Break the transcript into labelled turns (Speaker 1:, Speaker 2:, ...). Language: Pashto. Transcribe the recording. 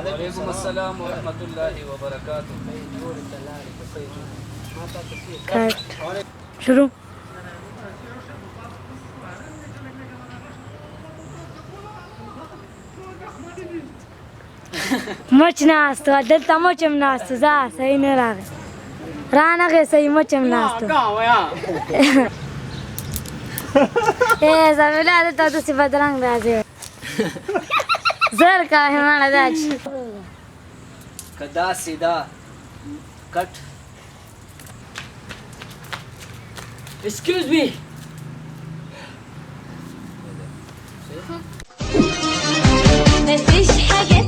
Speaker 1: وعليكم السلام ورحمة الله وبركاته.
Speaker 2: شروع مچ ناستو دلته مچم ناستو زه صحیح نه راغی رانغې صحیح مچم ناستو ای زمیلا دلته داسې بدرنګ راځي زر کوې ماړه دا چې
Speaker 1: كدا سيدا كت.
Speaker 3: Excuse me.
Speaker 4: مفيش حاجة